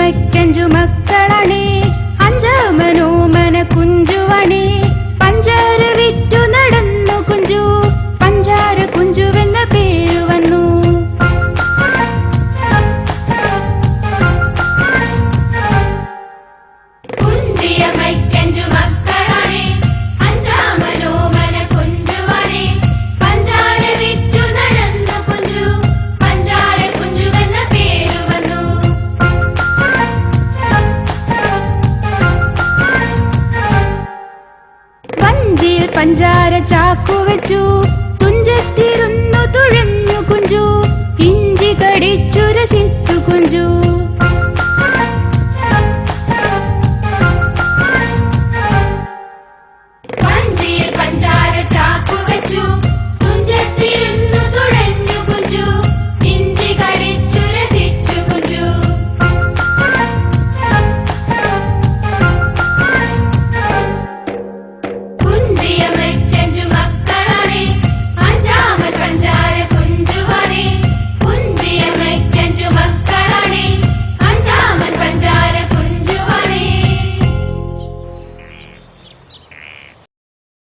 കുഞ്ചിയമ്മയ്ക്കഞ്ചു മക്കളാണേ, അഞ്ചാമനോമന കുഞ്ചുവാണേ. പഞ്ചാര വിറ്റു നടന്നു കുഞ്ചു, പഞ്ചാര കുഞ്ചുവെന്ന പേരു വന്നു. കുഞ്ചിയമ്മയ്ക്കഞ്ചു മക്കളാണേ, അഞ്ചാമനോമന കുഞ്ചുവാണേ. പഞ്ചാര വിറ്റു നടന്നു കുഞ്ചു, പഞ്ചാര കുഞ്ചുവെന്ന പേരു വന്നു. വഞ്ചിയിൽ പഞ്ചാര ചാക്കു വെച്ചു,